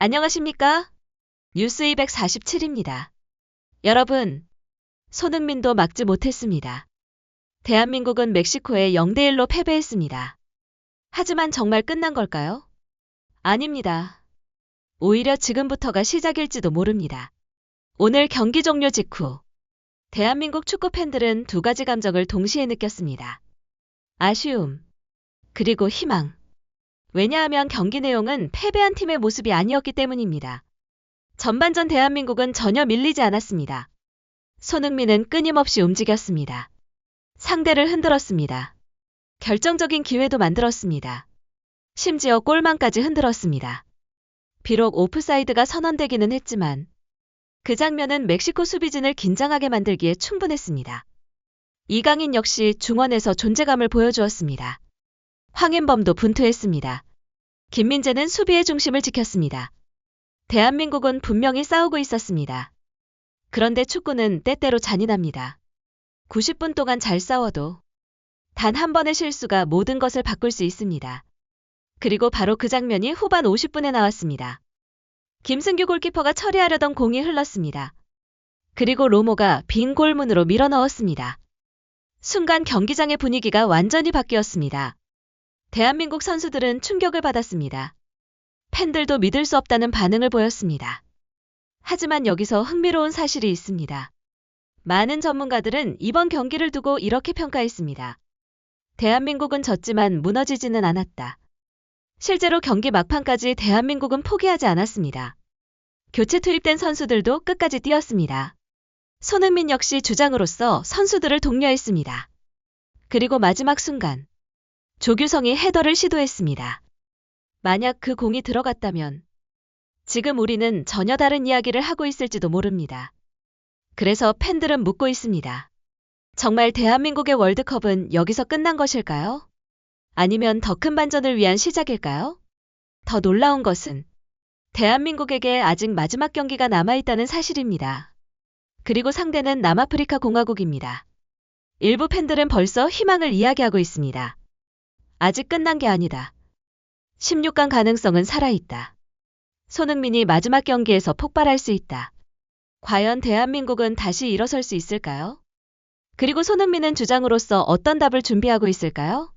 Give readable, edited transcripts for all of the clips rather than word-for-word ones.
안녕하십니까? 뉴스 247입니다. 여러분, 손흥민도 막지 못했습니다. 대한민국은 멕시코에 0대1로 패배했습니다. 하지만 정말 끝난 걸까요? 아닙니다. 오히려 지금부터가 시작일지도 모릅니다. 오늘 경기 종료 직후, 대한민국 축구 팬들은 두 가지 감정을 동시에 느꼈습니다. 아쉬움, 그리고 희망. 왜냐하면 경기 내용은 패배한 팀의 모습이 아니었기 때문입니다. 전반전 대한민국은 전혀 밀리지 않았습니다. 손흥민은 끊임없이 움직였습니다. 상대를 흔들었습니다. 결정적인 기회도 만들었습니다. 심지어 골망까지 흔들었습니다. 비록 오프사이드가 선언되기는 했지만 그 장면은 멕시코 수비진을 긴장하게 만들기에 충분했습니다. 이강인 역시 중원에서 존재감을 보여주었습니다. 황인범도 분투했습니다. 김민재는 수비의 중심을 지켰습니다. 대한민국은 분명히 싸우고 있었습니다. 그런데 축구는 때때로 잔인합니다. 90분 동안 잘 싸워도 단 한 번의 실수가 모든 것을 바꿀 수 있습니다. 그리고 바로 그 장면이 후반 50분에 나왔습니다. 김승규 골키퍼가 처리하려던 공이 흘렀습니다. 그리고 로모가 빈 골문으로 밀어 넣었습니다. 순간 경기장의 분위기가 완전히 바뀌었습니다. 대한민국 선수들은 충격을 받았습니다. 팬들도 믿을 수 없다는 반응을 보였습니다. 하지만 여기서 흥미로운 사실이 있습니다. 많은 전문가들은 이번 경기를 두고 이렇게 평가했습니다. 대한민국은 졌지만 무너지지는 않았다. 실제로 경기 막판까지 대한민국은 포기하지 않았습니다. 교체 투입된 선수들도 끝까지 뛰었습니다. 손흥민 역시 주장으로서 선수들을 독려했습니다. 그리고 마지막 순간 조규성이 헤더를 시도했습니다. 만약 그 공이 들어갔다면 지금 우리는 전혀 다른 이야기를 하고 있을지도 모릅니다. 그래서 팬들은 묻고 있습니다. 정말 대한민국의 월드컵은 여기서 끝난 것일까요? 아니면 더 큰 반전을 위한 시작일까요? 더 놀라운 것은 대한민국에게 아직 마지막 경기가 남아있다는 사실입니다. 그리고 상대는 남아프리카 공화국입니다. 일부 팬들은 벌써 희망을 이야기하고 있습니다. 아직 끝난 게 아니다. 16강 가능성은 살아있다. 손흥민이 마지막 경기에서 폭발할 수 있다. 과연 대한민국은 다시 일어설 수 있을까요? 그리고 손흥민은 주장으로서 어떤 답을 준비하고 있을까요?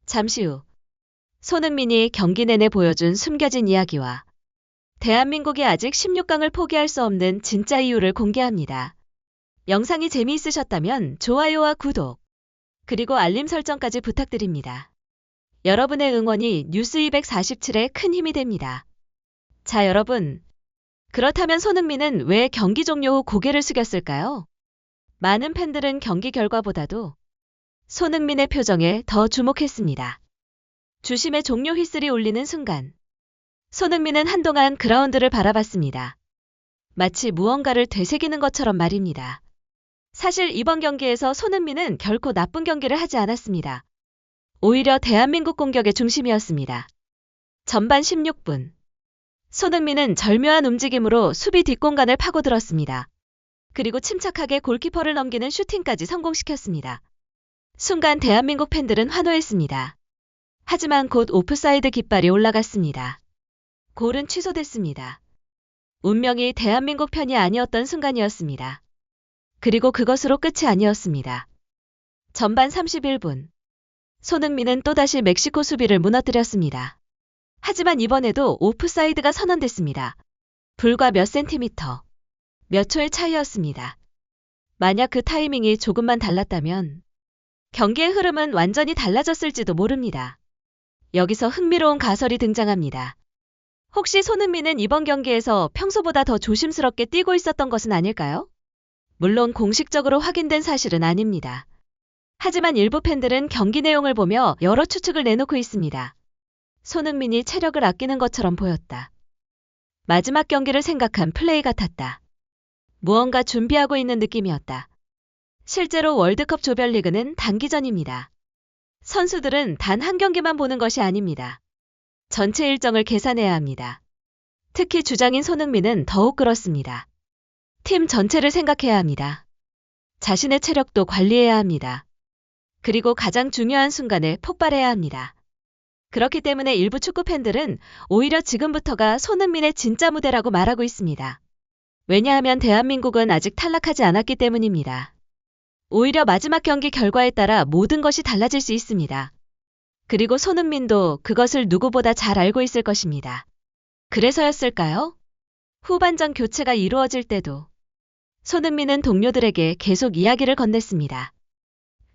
잠시 후 손흥민이 경기 내내 보여준 숨겨진 이야기와 대한민국이 아직 16강을 포기할 수 없는 진짜 이유를 공개합니다. 영상이 재미있으셨다면 좋아요와 구독, 그리고 알림 설정까지 부탁드립니다. 여러분의 응원이 뉴스 247에 큰 힘이 됩니다. 자, 여러분. 그렇다면 손흥민은 왜 경기 종료 후 고개를 숙였을까요? 많은 팬들은 경기 결과보다도 손흥민의 표정에 더 주목했습니다. 주심의 종료 휘슬이 울리는 순간 손흥민은 한동안 그라운드를 바라봤습니다. 마치 무언가를 되새기는 것처럼 말입니다. 사실 이번 경기에서 손흥민은 결코 나쁜 경기를 하지 않았습니다. 오히려 대한민국 공격의 중심이었습니다. 전반 16분. 손흥민은 절묘한 움직임으로 수비 뒷공간을 파고들었습니다. 그리고 침착하게 골키퍼를 넘기는 슈팅까지 성공시켰습니다. 순간 대한민국 팬들은 환호했습니다. 하지만 곧 오프사이드 깃발이 올라갔습니다. 골은 취소됐습니다. 운명이 대한민국 편이 아니었던 순간이었습니다. 그리고 그것으로 끝이 아니었습니다. 전반 31분. 손흥민은 또다시 멕시코 수비를 무너뜨렸습니다. 하지만 이번에도 오프사이드가 선언됐습니다. 불과 몇 센티미터, 몇 초의 차이였습니다. 만약 그 타이밍이 조금만 달랐다면 경기의 흐름은 완전히 달라졌을지도 모릅니다. 여기서 흥미로운 가설이 등장합니다. 혹시 손흥민은 이번 경기에서 평소보다 더 조심스럽게 뛰고 있었던 것은 아닐까요? 물론 공식적으로 확인된 사실은 아닙니다. 하지만 일부 팬들은 경기 내용을 보며 여러 추측을 내놓고 있습니다. 손흥민이 체력을 아끼는 것처럼 보였다. 마지막 경기를 생각한 플레이 같았다. 무언가 준비하고 있는 느낌이었다. 실제로 월드컵 조별리그는 단기전입니다. 선수들은 단 한 경기만 보는 것이 아닙니다. 전체 일정을 계산해야 합니다. 특히 주장인 손흥민은 더욱 그렇습니다. 팀 전체를 생각해야 합니다. 자신의 체력도 관리해야 합니다. 그리고 가장 중요한 순간에 폭발해야 합니다. 그렇기 때문에 일부 축구 팬들은 오히려 지금부터가 손흥민의 진짜 무대라고 말하고 있습니다. 왜냐하면 대한민국은 아직 탈락하지 않았기 때문입니다. 오히려 마지막 경기 결과에 따라 모든 것이 달라질 수 있습니다. 그리고 손흥민도 그것을 누구보다 잘 알고 있을 것입니다. 그래서였을까요? 후반전 교체가 이루어질 때도 손흥민은 동료들에게 계속 이야기를 건넸습니다.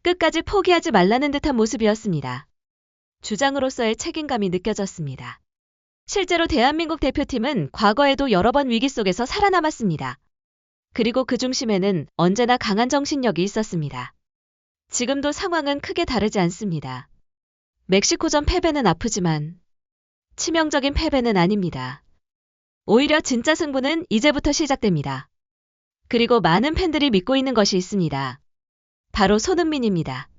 끝까지 포기하지 말라는 듯한 모습이었습니다. 주장으로서의 책임감이 느껴졌습니다. 실제로 대한민국 대표팀은 과거에도 여러 번 위기 속에서 살아남았습니다. 그리고 그 중심에는 언제나 강한 정신력이 있었습니다. 지금도 상황은 크게 다르지 않습니다. 멕시코전 패배는 아프지만 치명적인 패배는 아닙니다. 오히려 진짜 승부는 이제부터 시작됩니다. 그리고 많은 팬들이 믿고 있는 것이 있습니다. 바로 손흥민입니다.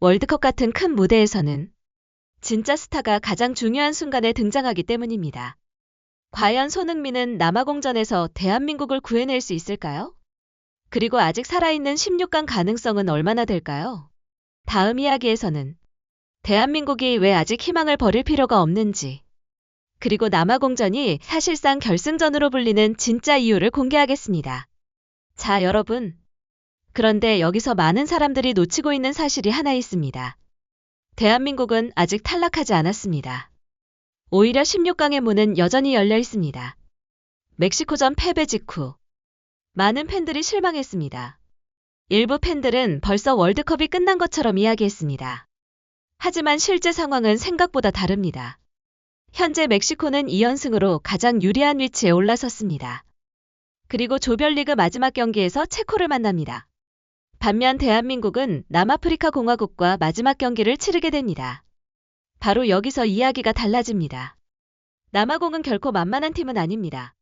월드컵 같은 큰 무대에서는 진짜 스타가 가장 중요한 순간에 등장하기 때문입니다. 과연 손흥민은 남아공전에서 대한민국을 구해낼 수 있을까요? 그리고 아직 살아있는 16강 가능성은 얼마나 될까요? 다음 이야기에서는 대한민국이 왜 아직 희망을 버릴 필요가 없는지, 그리고 남아공전이 사실상 결승전으로 불리는 진짜 이유를 공개하겠습니다. 자, 여러분. 그런데 여기서 많은 사람들이 놓치고 있는 사실이 하나 있습니다. 대한민국은 아직 탈락하지 않았습니다. 오히려 16강의 문은 여전히 열려 있습니다. 멕시코전 패배 직후 많은 팬들이 실망했습니다. 일부 팬들은 벌써 월드컵이 끝난 것처럼 이야기했습니다. 하지만 실제 상황은 생각보다 다릅니다. 현재 멕시코는 2연승으로 가장 유리한 위치에 올라섰습니다. 그리고 조별리그 마지막 경기에서 체코를 만납니다. 반면 대한민국은 남아프리카 공화국과 마지막 경기를 치르게 됩니다. 바로 여기서 이야기가 달라집니다. 남아공은 결코 만만한 팀은 아닙니다.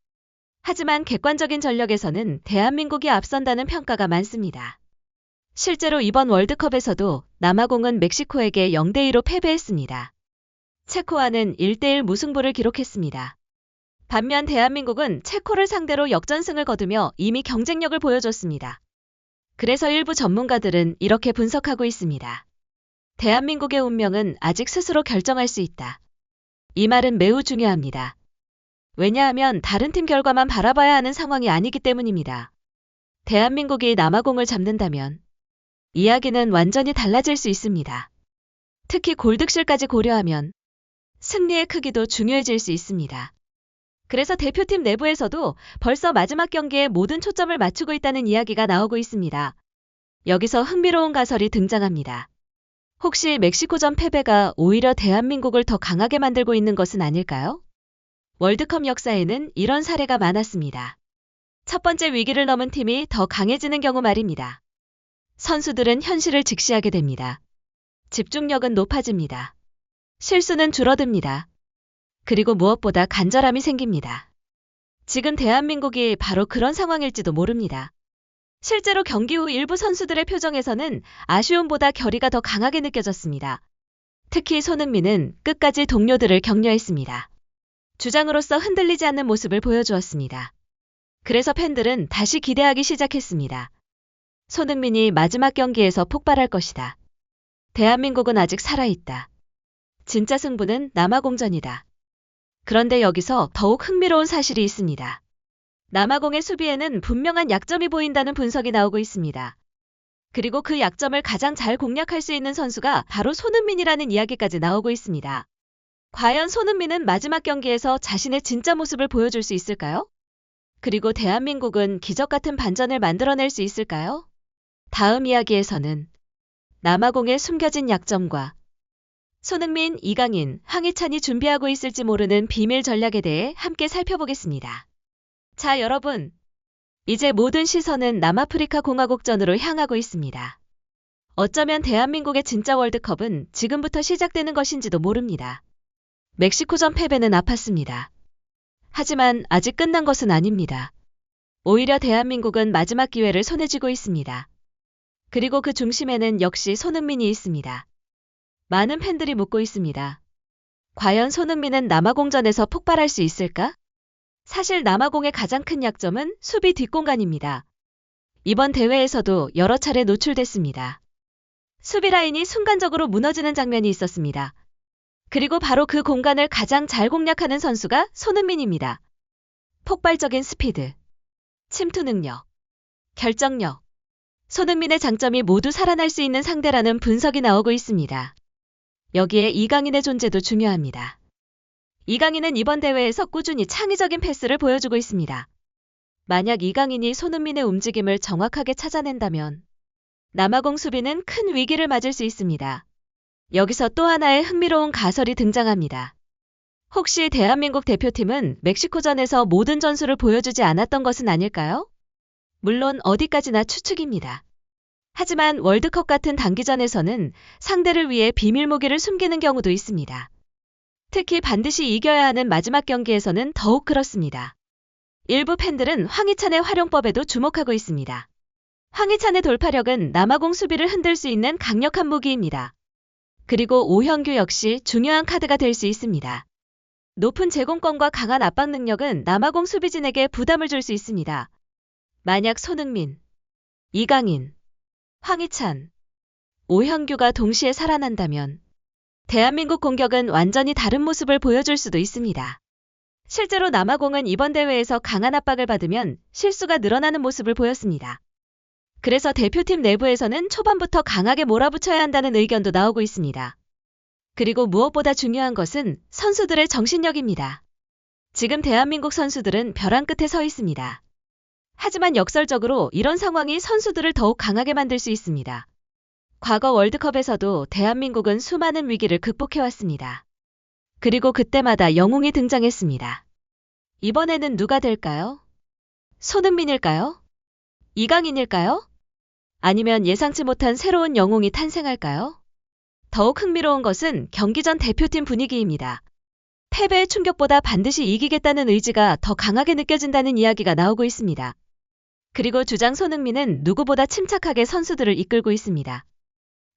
하지만 객관적인 전력에서는 대한민국이 앞선다는 평가가 많습니다. 실제로 이번 월드컵에서도 남아공은 멕시코에게 0대2로 패배했습니다. 체코와는 1대1 무승부를 기록했습니다. 반면 대한민국은 체코를 상대로 역전승을 거두며 이미 경쟁력을 보여줬습니다. 그래서 일부 전문가들은 이렇게 분석하고 있습니다. 대한민국의 운명은 아직 스스로 결정할 수 있다. 이 말은 매우 중요합니다. 왜냐하면 다른 팀 결과만 바라봐야 하는 상황이 아니기 때문입니다. 대한민국이 남아공을 잡는다면 이야기는 완전히 달라질 수 있습니다. 특히 골득실까지 고려하면 승리의 크기도 중요해질 수 있습니다. 그래서 대표팀 내부에서도 벌써 마지막 경기에 모든 초점을 맞추고 있다는 이야기가 나오고 있습니다. 여기서 흥미로운 가설이 등장합니다. 혹시 멕시코전 패배가 오히려 대한민국을 더 강하게 만들고 있는 것은 아닐까요? 월드컵 역사에는 이런 사례가 많았습니다. 첫 번째 위기를 넘은 팀이 더 강해지는 경우 말입니다. 선수들은 현실을 직시하게 됩니다. 집중력은 높아집니다. 실수는 줄어듭니다. 그리고 무엇보다 간절함이 생깁니다. 지금 대한민국이 바로 그런 상황일지도 모릅니다. 실제로 경기 후 일부 선수들의 표정에서는 아쉬움보다 결의가 더 강하게 느껴졌습니다. 특히 손흥민은 끝까지 동료들을 격려했습니다. 주장으로서 흔들리지 않는 모습을 보여주었습니다. 그래서 팬들은 다시 기대하기 시작했습니다. 손흥민이 마지막 경기에서 폭발할 것이다. 대한민국은 아직 살아있다. 진짜 승부는 남아공전이다. 그런데 여기서 더욱 흥미로운 사실이 있습니다. 남아공의 수비에는 분명한 약점이 보인다는 분석이 나오고 있습니다. 그리고 그 약점을 가장 잘 공략할 수 있는 선수가 바로 손흥민이라는 이야기까지 나오고 있습니다. 과연 손흥민은 마지막 경기에서 자신의 진짜 모습을 보여줄 수 있을까요? 그리고 대한민국은 기적 같은 반전을 만들어낼 수 있을까요? 다음 이야기에서는 남아공의 숨겨진 약점과 손흥민, 이강인, 황희찬이 준비하고 있을지 모르는 비밀 전략에 대해 함께 살펴보겠습니다. 자, 여러분. 이제 모든 시선은 남아프리카 공화국전으로 향하고 있습니다. 어쩌면 대한민국의 진짜 월드컵은 지금부터 시작되는 것인지도 모릅니다. 멕시코전 패배는 아팠습니다. 하지만 아직 끝난 것은 아닙니다. 오히려 대한민국은 마지막 기회를 손에 쥐고 있습니다. 그리고 그 중심에는 역시 손흥민이 있습니다. 많은 팬들이 묻고 있습니다. 과연 손흥민은 남아공전에서 폭발할 수 있을까? 사실 남아공의 가장 큰 약점은 수비 뒷공간입니다. 이번 대회에서도 여러 차례 노출됐습니다. 수비 라인이 순간적으로 무너지는 장면이 있었습니다. 그리고 바로 그 공간을 가장 잘 공략하는 선수가 손흥민입니다. 폭발적인 스피드, 침투 능력, 결정력. 손흥민의 장점이 모두 살아날 수 있는 상대라는 분석이 나오고 있습니다. 여기에 이강인의 존재도 중요합니다. 이강인은 이번 대회에서 꾸준히 창의적인 패스를 보여주고 있습니다. 만약 이강인이 손흥민의 움직임을 정확하게 찾아낸다면 남아공 수비는 큰 위기를 맞을 수 있습니다. 여기서 또 하나의 흥미로운 가설이 등장합니다. 혹시 대한민국 대표팀은 멕시코전에서 모든 전술을 보여주지 않았던 것은 아닐까요? 물론 어디까지나 추측입니다. 하지만 월드컵 같은 단기전에서는 상대를 위해 비밀 무기를 숨기는 경우도 있습니다. 특히 반드시 이겨야 하는 마지막 경기에서는 더욱 그렇습니다. 일부 팬들은 황희찬의 활용법에도 주목하고 있습니다. 황희찬의 돌파력은 남아공 수비를 흔들 수 있는 강력한 무기입니다. 그리고 오현규 역시 중요한 카드가 될 수 있습니다. 높은 제공권과 강한 압박 능력은 남아공 수비진에게 부담을 줄 수 있습니다. 만약 손흥민, 이강인, 황희찬, 오현규가 동시에 살아난다면 대한민국 공격은 완전히 다른 모습을 보여줄 수도 있습니다. 실제로 남아공은 이번 대회에서 강한 압박을 받으면 실수가 늘어나는 모습을 보였습니다. 그래서 대표팀 내부에서는 초반부터 강하게 몰아붙여야 한다는 의견도 나오고 있습니다. 그리고 무엇보다 중요한 것은 선수들의 정신력입니다. 지금 대한민국 선수들은 벼랑 끝에 서 있습니다. 하지만 역설적으로 이런 상황이 선수들을 더욱 강하게 만들 수 있습니다. 과거 월드컵에서도 대한민국은 수많은 위기를 극복해왔습니다. 그리고 그때마다 영웅이 등장했습니다. 이번에는 누가 될까요? 손흥민일까요? 이강인일까요? 아니면 예상치 못한 새로운 영웅이 탄생할까요? 더욱 흥미로운 것은 경기 전 대표팀 분위기입니다. 패배의 충격보다 반드시 이기겠다는 의지가 더 강하게 느껴진다는 이야기가 나오고 있습니다. 그리고 주장 손흥민은 누구보다 침착하게 선수들을 이끌고 있습니다.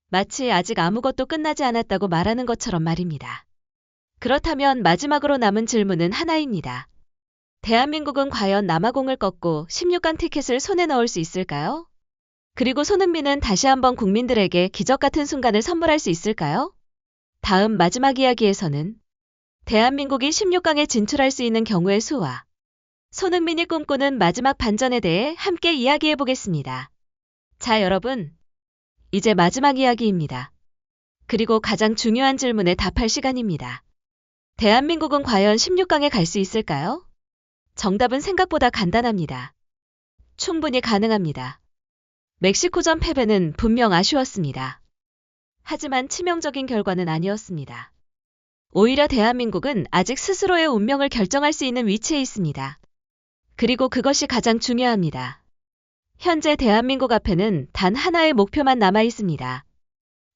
마치 아직 아무것도 끝나지 않았다고 말하는 것처럼 말입니다. 그렇다면 마지막으로 남은 질문은 하나입니다. 대한민국은 과연 남아공을 꺾고 16강 티켓을 손에 넣을 수 있을까요? 그리고 손흥민은 다시 한번 국민들에게 기적 같은 순간을 선물할 수 있을까요? 다음 마지막 이야기에서는 대한민국이 16강에 진출할 수 있는 경우의 수와 손흥민이 꿈꾸는 마지막 반전에 대해 함께 이야기해 보겠습니다. 자, 여러분. 이제 마지막 이야기입니다. 그리고 가장 중요한 질문에 답할 시간입니다. 대한민국은 과연 16강에 갈 수 있을까요? 정답은 생각보다 간단합니다. 충분히 가능합니다. 멕시코전 패배는 분명 아쉬웠습니다. 하지만 치명적인 결과는 아니었습니다. 오히려 대한민국은 아직 스스로의 운명을 결정할 수 있는 위치에 있습니다. 그리고 그것이 가장 중요합니다. 현재 대한민국 앞에는 단 하나의 목표만 남아 있습니다.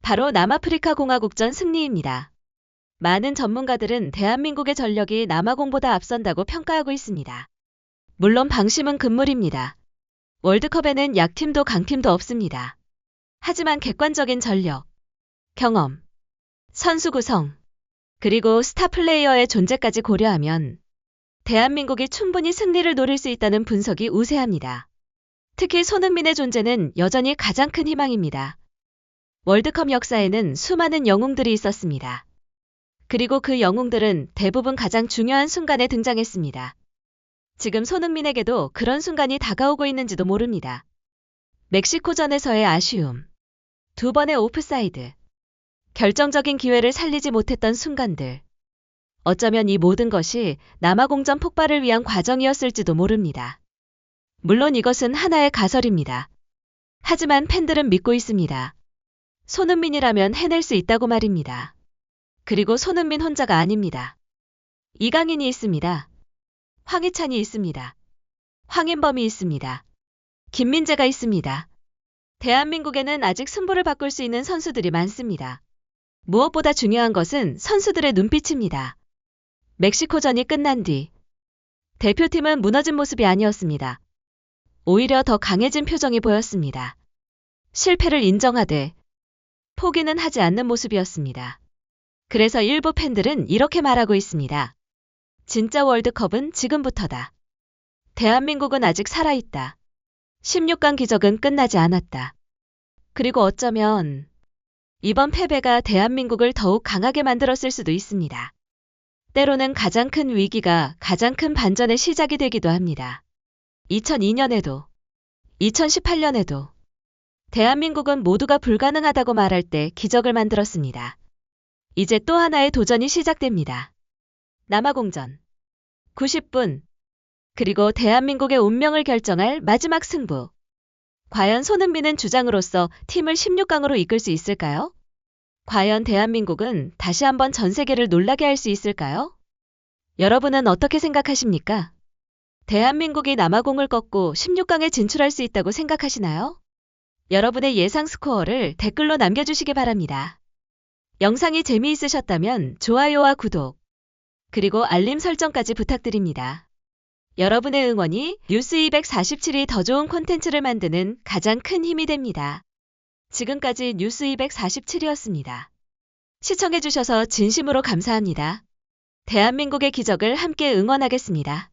바로 남아프리카 공화국전 승리입니다. 많은 전문가들은 대한민국의 전력이 남아공보다 앞선다고 평가하고 있습니다. 물론 방심은 금물입니다. 월드컵에는 약팀도 강팀도 없습니다. 하지만 객관적인 전력, 경험, 선수 구성, 그리고 스타 플레이어의 존재까지 고려하면 대한민국이 충분히 승리를 노릴 수 있다는 분석이 우세합니다. 특히 손흥민의 존재는 여전히 가장 큰 희망입니다. 월드컵 역사에는 수많은 영웅들이 있었습니다. 그리고 그 영웅들은 대부분 가장 중요한 순간에 등장했습니다. 지금 손흥민에게도 그런 순간이 다가오고 있는지도 모릅니다. 멕시코전에서의 아쉬움, 2번의 오프사이드, 결정적인 기회를 살리지 못했던 순간들. 어쩌면 이 모든 것이 남아공전 폭발을 위한 과정이었을지도 모릅니다. 물론 이것은 하나의 가설입니다. 하지만 팬들은 믿고 있습니다. 손흥민이라면 해낼 수 있다고 말입니다. 그리고 손흥민 혼자가 아닙니다. 이강인이 있습니다. 황희찬이 있습니다. 황인범이 있습니다. 김민재가 있습니다. 대한민국에는 아직 승부를 바꿀 수 있는 선수들이 많습니다. 무엇보다 중요한 것은 선수들의 눈빛입니다. 멕시코전이 끝난 뒤 대표팀은 무너진 모습이 아니었습니다. 오히려 더 강해진 표정이 보였습니다. 실패를 인정하되 포기는 하지 않는 모습이었습니다. 그래서 일부 팬들은 이렇게 말하고 있습니다. 진짜 월드컵은 지금부터다. 대한민국은 아직 살아있다. 16강 기적은 끝나지 않았다. 그리고 어쩌면 이번 패배가 대한민국을 더욱 강하게 만들었을 수도 있습니다. 때로는 가장 큰 위기가 가장 큰 반전의 시작이 되기도 합니다. 2002년에도, 2018년에도 대한민국은 모두가 불가능하다고 말할 때 기적을 만들었습니다. 이제 또 하나의 도전이 시작됩니다. 남아공전 90분, 그리고 대한민국의 운명을 결정할 마지막 승부. 과연 손흥민은 주장으로서 팀을 16강으로 이끌 수 있을까요? 과연 대한민국은 다시 한번 전 세계를 놀라게 할 수 있을까요? 여러분은 어떻게 생각하십니까? 대한민국이 남아공을 꺾고 16강에 진출할 수 있다고 생각하시나요? 여러분의 예상 스코어를 댓글로 남겨주시기 바랍니다. 영상이 재미있으셨다면 좋아요와 구독, 그리고 알림 설정까지 부탁드립니다. 여러분의 응원이 뉴스247이 더 좋은 콘텐츠를 만드는 가장 큰 힘이 됩니다. 지금까지 뉴스247이었습니다. 시청해주셔서 진심으로 감사합니다. 대한민국의 기적을 함께 응원하겠습니다.